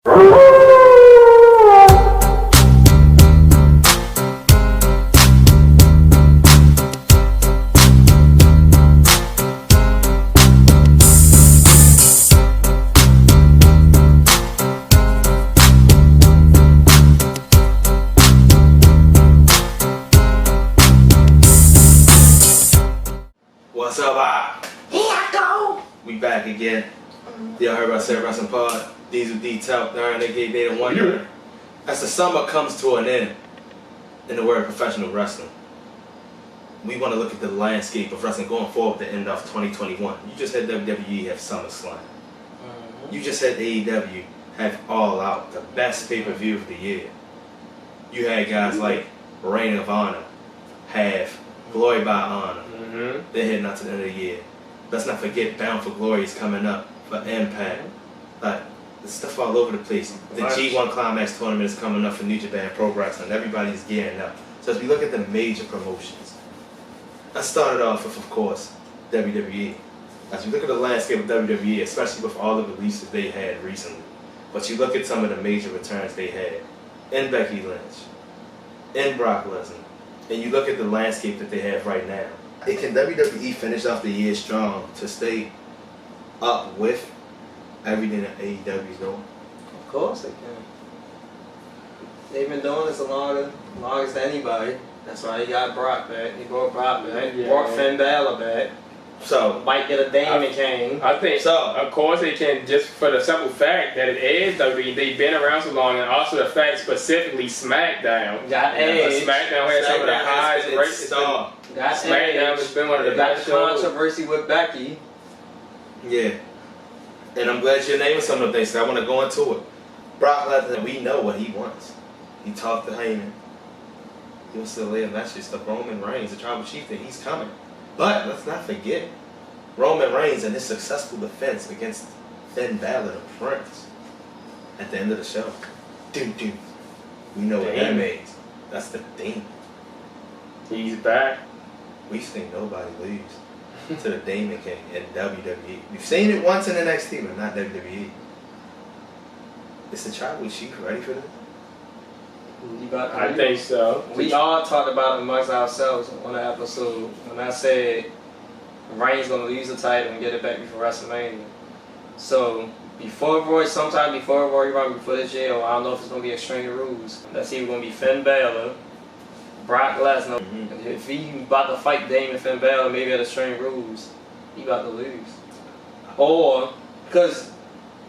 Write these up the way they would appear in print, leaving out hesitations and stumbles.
What's up, Here I go! We back again. Y'all heard about Sarah Wrestling Pod? Diesel D Tout, darn, they gave Data Wonder. As the summer comes to an end in the world of professional wrestling, we want to look at the landscape of wrestling going forward at the end of 2021. You just had WWE have SummerSlam. You just had AEW have All Out, the best pay-per-view of the year. You had guys like Reign of Honor have Glory by Honor. They're heading out to the end of the year. Let's not forget Bound for Glory is coming up for Impact. Like, there's stuff all over the place. The G1 Climax tournament is coming up for New Japan Pro Wrestling. Everybody's gearing up. So as we look at the major promotions, let's start it off with, of course, WWE. As we look at the landscape of WWE, especially with all the releases they had recently, but you look at some of the major returns they had in Becky Lynch, in Brock Lesnar, and you look at the landscape that they have right now. Can WWE finish off the year strong to stay up with everything that AEW is doing? Of course they can. They've been doing this as long as anybody. That's why they got Brock back. They brought Brock back. Yeah. Brought Finn Balor back. So might get a Damon King. I think so. Of course they can, just for the simple fact that it is WWE. They've been around so long, and also the fact specifically SmackDown. Got Edge. SmackDown had some of the highest rates. Got SmackDown has been one of the got best the shows. controversy with Becky. yeah, and I'm glad you're naming some of the things. I want to go into it. Brock Lesnar, we know what he wants. He talked to Heyman. He wants to lay a message to Roman Reigns, the tribal chief, that he's coming. But let's not forget Roman Reigns and his successful defense against Finn Balor, the Prince, at the end of the show. We know what that means. That's the thing. He's back. We've seen nobody lose to the Damon King in WWE. We've seen it once in NXT, but not WWE. Is the tribal chief ready for this? I think so. We all talked about it amongst ourselves on the episode when I said Reigns gonna lose the title and get it back before WrestleMania. So sometime before Royal Rumble, before this year, I don't know if it's gonna be Extreme Rules. Let's see, it's gonna be Finn Balor, Brock Lesnar. And if he about to fight Damon Finn Balor, maybe at Extreme Rules, he about to lose. Or because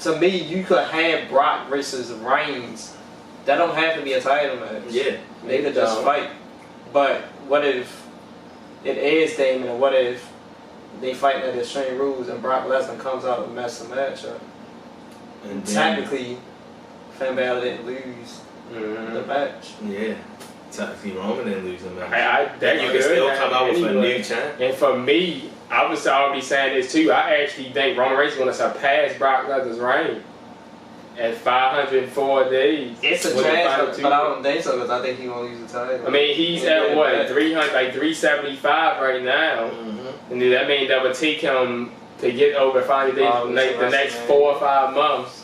to me, you could have Brock versus Reigns. That don't have to be a title match. Yeah. They could just fight. But what if it is Damon, and what if they fight at the Extreme Rules and Brock Lesnar comes out and messes the match up? And technically, Finn Balor didn't lose the match. Yeah. Technically, Roman didn't lose the match. That you can still come out with a new champ. And for me, I was already saying this too. I actually think Roman Reigns is going to surpass Brock Lesnar's reign at 504 days. It's a chance, but I don't think so because I think he's going to lose the title. I mean, he's at what, 300, like 375 right now. And that means that would take him to get over 500 days the next 4 or 5 months.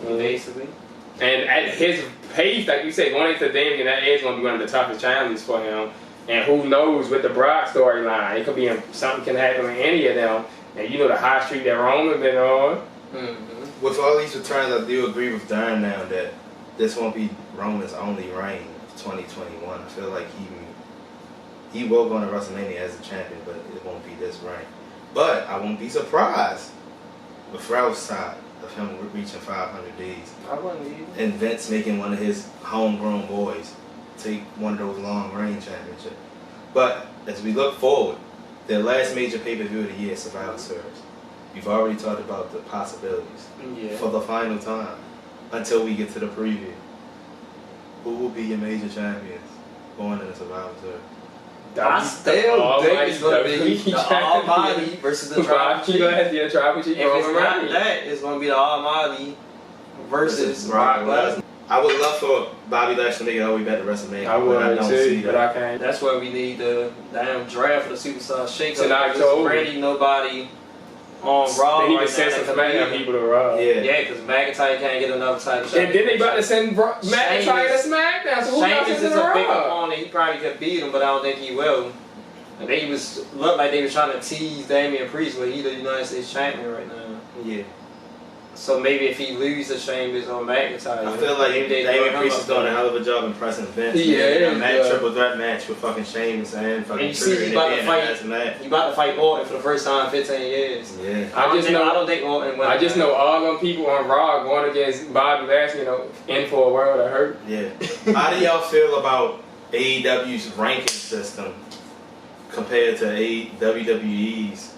Basically. And at his pace, like you said, going into Damien, that is going to be one of the toughest challenges for him. And who knows with the Brock storyline, it could be something can happen with any of them. And you know the hot streak that Roman been on. With all these returns, I do agree with Darren now that this won't be Roman's only reign of 2021. I feel like he will go to WrestleMania as a champion, but it won't be this reign. But I won't be surprised with Ralph's side of him reaching 500 days. I wouldn't either. And Vince making one of his homegrown boys take one of those long reign championships. But as we look forward, their last major pay-per-view of the year, Survivor Series. You've already talked about the possibilities for the final time until we get to the preview. Who will be your major champions going into Survivor Series? I still think it's going to be the Almighty versus the Tribal Chief. If it's not that, it's going to be the Almighty versus Brock Lesnar. I would love for Bobby Lashley to make it all the way back to WrestleMania. I would too, but I can't. That's why we need the damn draft for the Superstar Shake-Up. It's in October. Already nobody on Raw. They need right to send now, some that could SmackDown be- people to Raw. Yeah, because McIntyre can't get another title shot. And then they about to send McIntyre to SmackDown. So who y'all Sheamus sending is to a big Raw? opponent. He probably could beat him, but I don't think he will. And they looked like they were trying to tease Damian Priest, but he's the United States champion right now. Yeah. So maybe if he loses Sheamus or McIntyre, I feel like maybe they Damian throw him Priest up is doing a there. hell of a job impressing Vince. Yeah, a yeah. triple threat match with fucking Sheamus and fucking And you see, Triple he about to H fight. match. He about to fight Orton for the first time in 15 years. Yeah. I I don't think Orton will. I just know all them people on Raw going against Bobby Lashley, in for a world of hurt. Yeah. How do y'all feel about AEW's ranking system compared to WWE's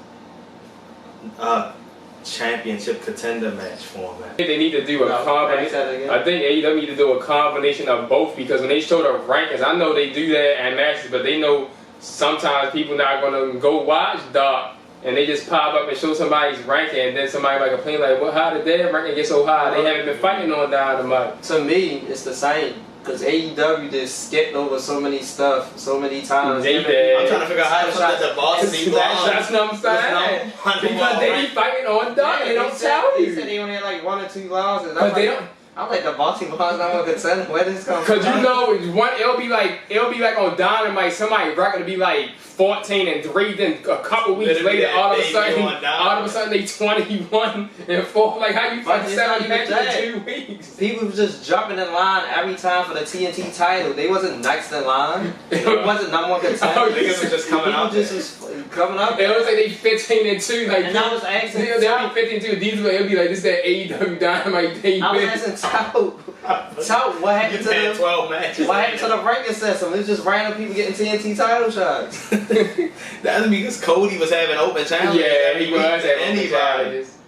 championship contender match format? They need to do a combination. I think AEW need to do a combination of both, because when they show the rankings, I know they do that at matches, but they know sometimes people not gonna go watch Dark and they just pop up and show somebody's ranking, and then somebody might complain like, "Well, how did their ranking get so high? They haven't been fighting on Dynamite." To me, it's the same. Because AEW just skipped over so many stuff so many times. They did. I'm trying to figure out how to put the boss be That's what I'm saying. Because they be fighting on Dark and they don't tell He you. said he only had like 1 or 2 losses. Because they don't. I'm like, the Baltimore's not going to contend. Where does this come from? Cause it'll be like on Dynamite, somebody record to be like 14-3, then a couple weeks later, all of a sudden they 21-4. Like, how you fucking 7 matches in 2 weeks? People was just jumping in line every time for the TNT title. They wasn't next in line. It wasn't number one contender. Niggas was just coming out. Just was coming up. It was like they 15-2. Like, and I was asking, they'll be 15-2. These it'll be like this that AEW Dynamite day. I was asking Tout, what happened to the 12 matches? What happened to the ranking system? It was just random people getting TNT title shots. That's because Cody was having open challenges. Yeah, he was having open challenges.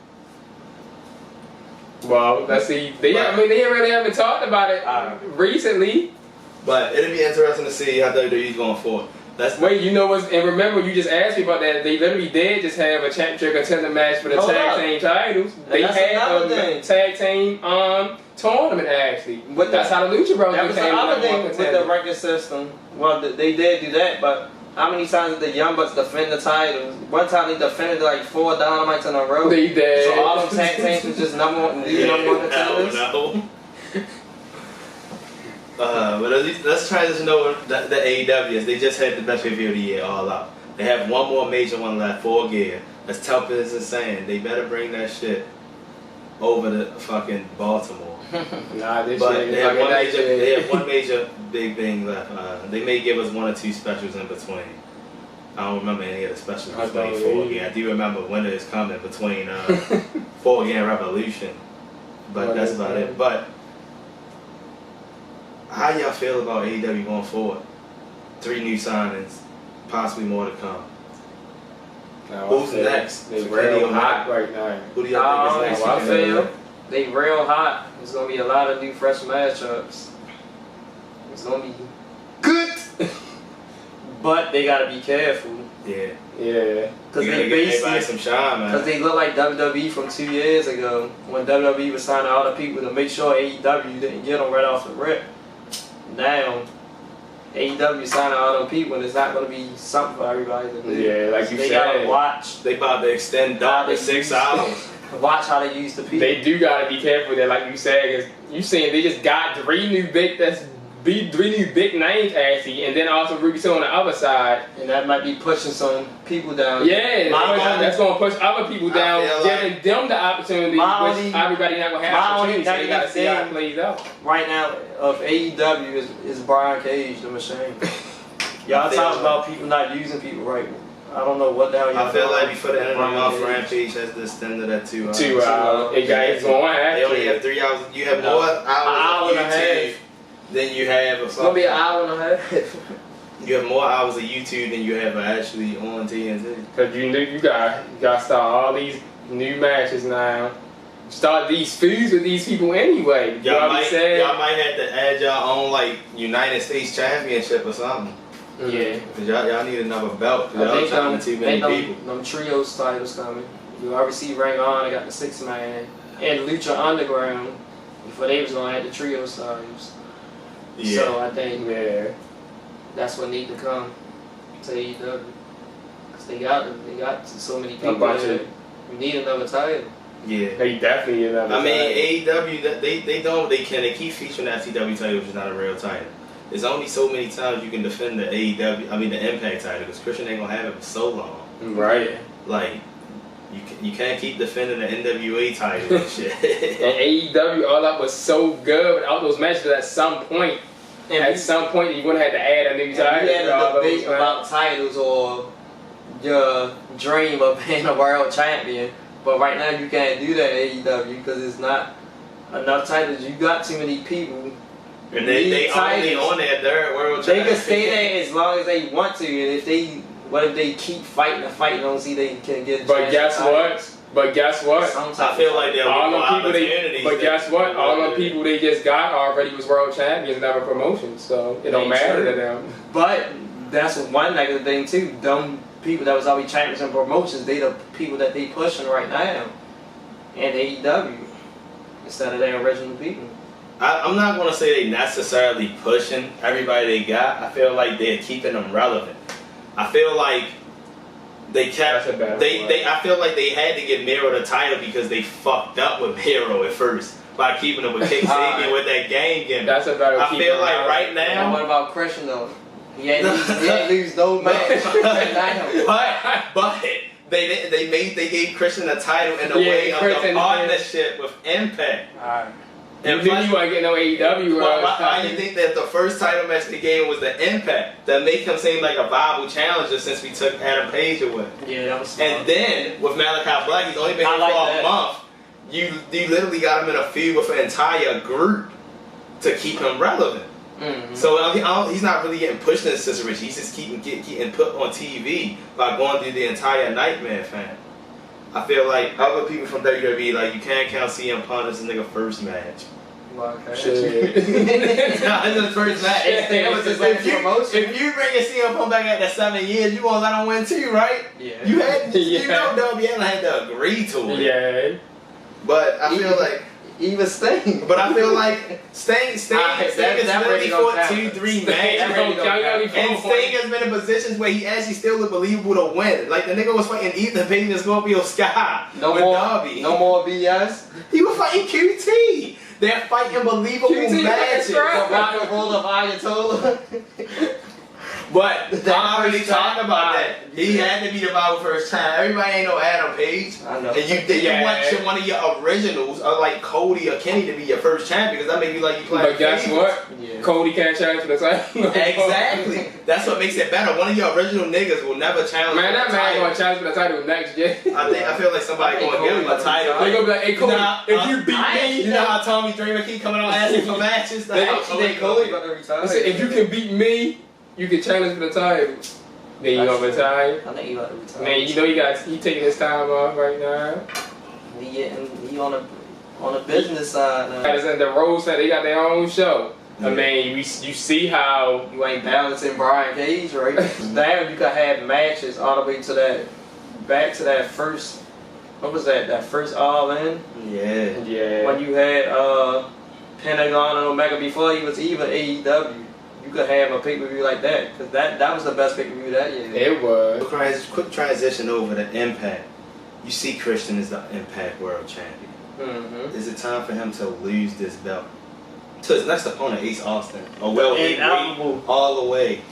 Well, let's see. They really haven't talked about it recently. But it'll be interesting to see how WWE's going forward. Wait, you know what's, and remember you just asked me about that. They literally did just have a championship contender match for the tag team titles. They had a tag team tournament actually. That's how the Lucha Bros became. That was the other thing with the ranking system. Well, they did do that, but how many times did the Young Bucks defend the titles? One time they defended like 4 Dynamites in a row. They did. So all them tag teams was just number one contenders. No. But let's transition over the AEW. They just had the best review of the year, All Out. They have one more major one left, Full Gear. As tough as it's saying, they better bring that shit over to fucking Baltimore. Nah, this but shit they have one major big thing left. They may give us 1 or 2 specials in between. I don't remember any of the specials between Full Gear. I do remember Winter is Coming between Full Gear and Revolution. But that's about it. But how y'all feel about AEW going forward? 3 new signings, possibly more to come. Who's next? They real hot right now. Who do y'all think is next? I feel they real hot. There's gonna be a lot of new fresh matchups. It's gonna be good, but they gotta be careful. Yeah. Because they basically some shine, man. Because they look like WWE from 2 years ago when WWE was signing all the people to make sure AEW didn't get them right off the rip. Now, AEW signing all them people and it's not going to be something for everybody to do. Yeah, like you they said. Gotta watch. They about to extend Dark to 6 hours. Watch how they use the people. They do got to be careful that, like you said, because you saying they just got 3 new big names actually, and then also Ruby Soho on the other side. And that might be pushing some people down. Yeah, that's going to push other people down, giving them the opportunity, which everybody not going to have opportunity, so they got to see how it plays out. Right now, of AEW is Brian Cage, the machine. Y'all talking about people not using people right. I don't know what the hell y'all I feel like before the end of the month, Rampage has to extend that 2 hours. 2 hours. It got going. They only have 3 hours. You have more hours of YouTube than you have. It's gonna be an hour and a half. You have more hours of YouTube than you have actually on TNT. Cause you got to start all these new matches now. Start these feuds with these people anyway. Y'all might have to add y'all own like United States Championship or something. Yeah. Cause y'all need another belt. Y'all trying to too many people. Them trios titles coming. You already see Ring On. They got the 6-man and Lucha Underground. Before they was gonna have the trio titles. Yeah. So I think that's what need to come to AEW. Cause they got so many people. You need another title. Yeah. They definitely another. I mean, AEW, they don't, they can, they keep featuring the FTW title, which is not a real title. There's only so many times you can defend the AEW, I mean the Impact title, because Christian ain't gonna have it for so long. Right. Like, you can't keep defending the NWA title and shit. And AEW all up was so good without those matches. At some point, you're gonna have to add a new title. We had a debate about titles or your dream of being a world champion, but right now you can't do that in AEW because it's not enough titles. You got too many people. And they only on their third world They champion. can stay there as long as they want to, and if they keep fighting and fighting, don't see they can get. But guess what? But guess what? I feel like they'll all be them people opportunities. But guess what? All them people they just got already was world champions, never promotions, so it don't matter to them. But that's one negative thing too. Them people that was always champions and promotions, they the people that they pushing right now in AEW instead of their original people. I'm not gonna say they necessarily pushing everybody they got. I feel like they're keeping them relevant. I feel like they kept I feel like they had to give Miro the title because they fucked up with Miro at first by keeping him with Kick Sabian with that game gimmick. That's a better. I feel like right now. And what about Christian though? He ain't lose no match. but they gave Christian a title in the way of the partnership with Impact. And you knew I get no AEW. Why do you think that the first title match they gave was the Impact that made him seem like a viable challenger since we took Adam Page away? Yeah, that was smart. And then with Malachi Black, he's only been here for a month. You literally got him in a feud with an entire group to keep him relevant. Mm-hmm. So he's not really getting pushed in this situation. He's just getting put on TV by going through the entire Nightmare fan. I feel like other people from WWE, like, you can't count CM Punk as a nigga first match. Shit. It's his first match. If you bring a CM Punk back after 7 years, you gonna let him win too, right? Yeah. You know WWE had to agree to it. Yeah. But I feel like even Sting. But I feel like Sting has literally fought 2-3 matches. And Sting has been in positions where he actually still look believable to win. Like the nigga was fighting Ethan Page and Scorpio Sky with Darby. No more BS. He was fighting QT. They're fighting believable matches. Rock and roll of Ayatollah. But I already talked about that. He had to be the Bible first time. Everybody ain't no Adam Page. I know. And you want one of your originals, or like Cody or Kenny, to be your first champion, because that make you like you playing. But guess what? Yeah. Cody can't challenge for the title. Exactly. That's what makes it better. One of your original niggas will never challenge. Man, that man gonna challenge for the title next year. I feel like somebody gonna give him a title. They gonna be like, hey Cody, if you beat me, you know how Tommy Dreamer keep coming on asking for matches. Cody about to retire. If you can beat me, you can challenge for the title. Then you gonna retire. I think he about to retire. Man, you know he taking his time off right now. He on the business side now. As in the Rose said, they got their own show. Yeah. I mean, you see how you ain't balancing Brian Cage, right? Damn, you could have matches all the way to back to that first. What was that? That first All In. Yeah. When you had Pentagon and Omega before he was even AEW. You could have a pay-per-view like that, because that was the best pay-per-view that year. It was. Quick transition over to Impact. You see Christian as the Impact World Champion. Mm-hmm. Is it time for him to lose this belt to his next opponent, Ace Austin? Or will he wait all the way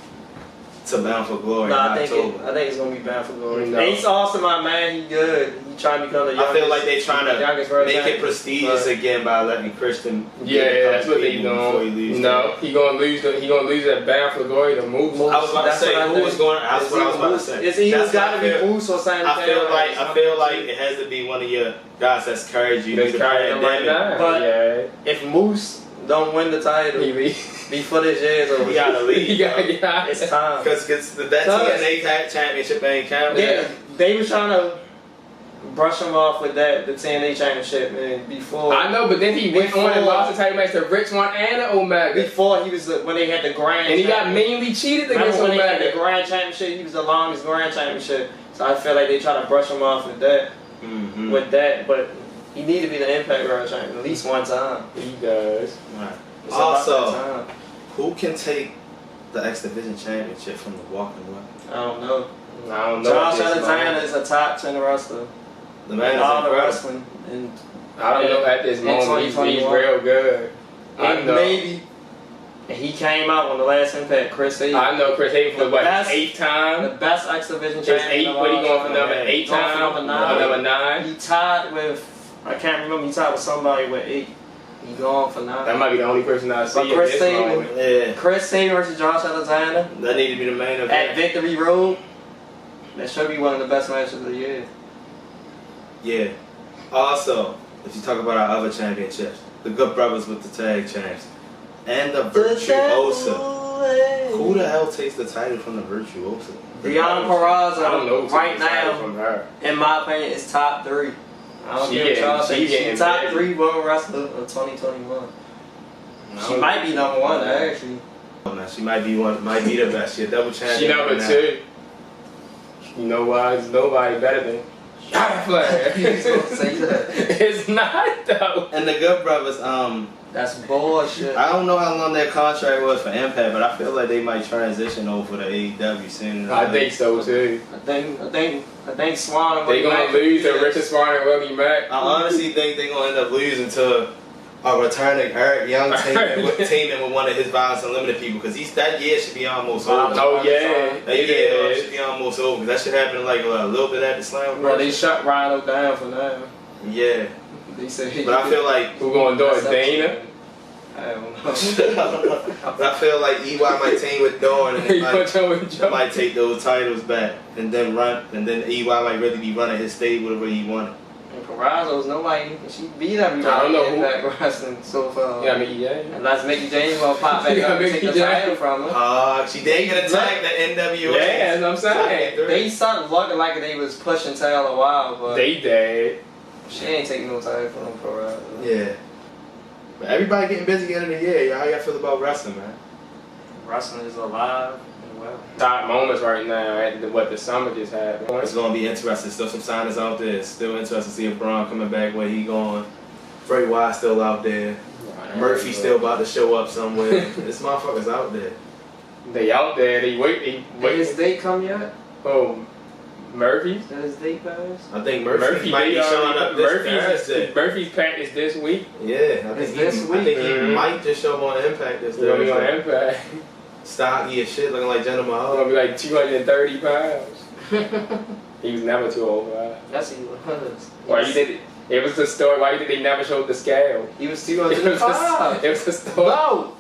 to Bound for Glory in October? I think it's going to be Bound for Glory. No. Ace Austin, my man, he good. He trying to become the youngest. I feel like they trying to make it prestigious again by letting Christian. Yeah, that's what they doing. No, he gonna lose that Bound for Glory to Moose. I was about to say who was going. That's what I was about to say. It's either got to be Moose or Simon. I feel like it has to be one of your guys that's carried you through the pandemic. But if Moose don't win the title before this year is over, he gotta leave. It's time. Because that TNA championship ain't counting. Yeah, they was trying to brush him off with the TNA championship, man. Before I know, but then he went on and lost the title match to Rich One and the Omega. Before he was when they had the grand, and he got mainly cheated against when Omega. They had the grand championship. He was the longest grand championship, so I feel like they try to brush him off with that. Mm-hmm. But he need to be the Impact World Champion at least one time. He does. Right. Also, who can take the X Division Championship from the Walking Weapon? I don't know. I don't know. Josh Alexander is a top 10 wrestler. The man is all the incredible. wrestling. And I don't know at this in moment. He's 2021. real good. I and know. maybe and he came out on the last Impact, Chris Hayes. I know Chris Hayes for The what, best- his 8th time? The best X Division His champion. 8th, what he going for number 8 Going for time? number 9. Number 9? He tied with, I can't remember, he tied with somebody with 8. He going for 9. That might be the only person I see But at Chris this Hayes- moment. Yeah, Chris Hayes versus Josh Alexander that need to be the main at event. Victory Road. That should be one of the best matches of the year. Yeah. Also, if you talk about our other championships, the Good Brothers with the tag champs, and the Virtuosa. Who the hell takes the title from the Virtuosa? Deanna I don't know Purrazzo, right now from now, her. in my opinion, is top 3. I don't She care what getting- y'all she say. getting She's top busy. 3 women wrestler of 2021. She might be number 1 actually. Oh, man, she might be the best. She a double champion. She number right now. 2. You know why? There's nobody better than Flair. You was gonna say that. It's not though. And the Good Brothers, That's bullshit. I don't know how long their contract was for Impact, but I feel like they might transition over to AEW soon. I think so too. I think Swan and They gonna Mack lose to is- Richard Swan and Willie Mack. I honestly think they're gonna end up losing to a returning Eric Young teaming with one of his Violence Unlimited people, because that year should be almost over. Oh yeah, That year should be almost over. That should happen like a little bit after Slam. Bro, they shut Rhino down for now. Yeah, They said, but I feel like who gonna do it, Dana? I don't know. but I feel like EY might team with Dawn and He it put you with might Joe. take those titles back and then EY might really be running his stable the way he wanted. And Purrazzo's nobody. She beat everybody. I don't know who- in Impact Wrestling so far. Yeah, I mean, yeah. Unless Mickey James gonna pop back Yeah, up and Mickey take the title James. from her. She did get attacked at NWA. Yeah, that's what I'm saying. They started looking like they was pushing Taylor a while, but They dead. she ain't taking no title from Purrazzo. Yeah. But everybody getting busy at the end of the year. Y'all, how y'all feel about wrestling, man? Wrestling is alive and well. Top moments right now after what the summer just happened. It's gonna be interesting. Still some signings out there. Still interesting to see if Braun coming back, where he going. Bray Wyatt still out there. Murphy still about to show up somewhere. This motherfucker's out there. They out there. They wait. Did his date come yet? Oh, Murphy. Did his date pass? I think Murphy might be they showing already- up this Thursday. Murphy's practice this week. Yeah, I It's think this I week. think he Mhm. might just show up on Impact this He's gonna be on Thursday. Impact. Stocky as shit, looking like Gentleman He's Hall. gonna be like 230 pounds. He was never too old for that. Yes, he was. Why you did it? It was the story. Why did they never show the scale? He was It was 205. it was the story. No!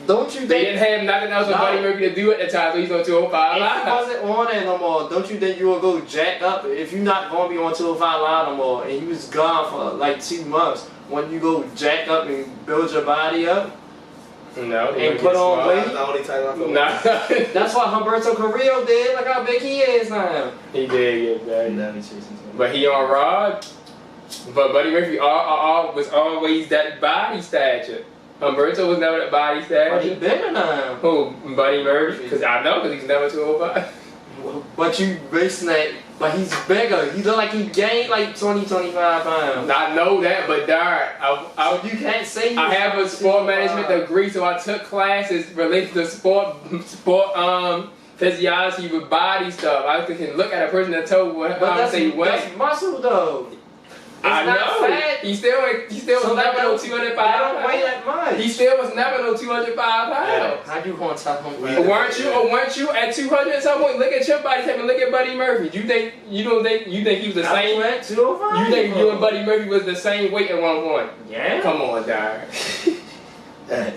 Don't you They think didn't have nothing else for No. Buddy Murphy to do at the time, so he's on 205 if live. he wasn't on there no more, don't you think you will go jack up? If you're not going to be on 205 Live no more, and he was gone for like 2 months, when you go jack up and build your body up, No, he And gonna put get on small. weight? That's the only title I feel. Nah, that's what Humberto Carrillo did. Look how big he is now. he did get back. Now he's chasing something. But he on Rod. But Buddy Murphy was always that body stature. Humberto was never that body But he stature. bigger now. Who? Buddy Murphy? Because I know, because he's never 205. But you basing that, but he's bigger. He look like he gained like 20, 25 pounds. I know that, but Dark, So you can't say I have a sport management degree, so I took classes related to sport physiology with body stuff. I can look at a person and tell what But how to say weight. that's muscle though. It's I not know. fat. He still So was never no that 205 don't weigh pounds. that much. He still was never no 205 pounds. How you gonna tell him? Yeah. Weren't you at 200 at some point? Look at your body type and look at Buddy Murphy. You think he was the same? At 205. You think you and Buddy Murphy was the same weight at one point? Yeah. Come on, Dark. Hey.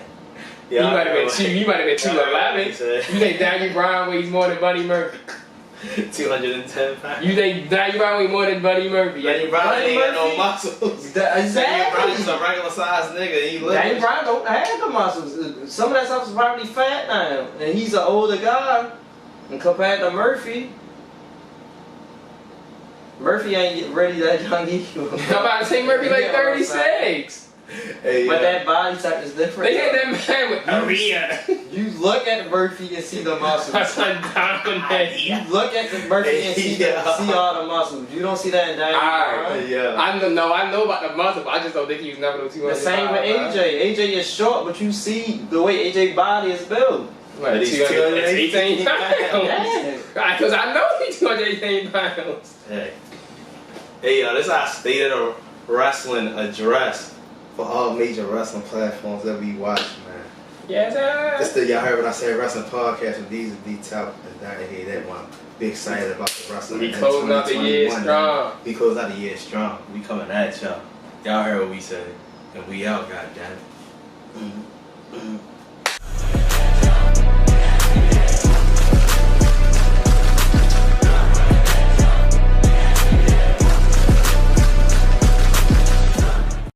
You might have been 211. You said think Daniel Bryan weighs more than Buddy Murphy? 210 pounds. You think Daniel Bryan weighs more than Buddy Murphy? Danny Bryan ain't got no Murphy- muscles. Danny Bryan's Exactly. a regular sized nigga. He Danny looks. Bryan don't have the muscles. Some of that stuff is probably fat now, and he's an older guy. And compared to Murphy, Murphy ain't getting ready that young either. I'm about to say Murphy like 36. Hey, But that body type is different. They had that man with Maria. You look at Murphy and see the muscles. That's undominant. You look at the Murphy and see all the muscles. You don't see that in Daniel Bryan. Yeah. I know about the muscle, but I just don't think he was never no 200. The same with AJ. AJ is short, but you see the way AJ body is built. Like He's 218 pounds. Yeah. Because I know he's 218 pounds. Hey. Hey, yo, this is our State of the Wrestling address for all major wrestling platforms that we watch, man. Yes, sir. This the y'all heard what I said, wrestling podcast with these and D-Top. And down here, that one. Be excited about the wrestling. We closing out the year 2021, strong. man. We closing out the year strong. We coming at y'all. Y'all heard what we said. And we out, goddammit.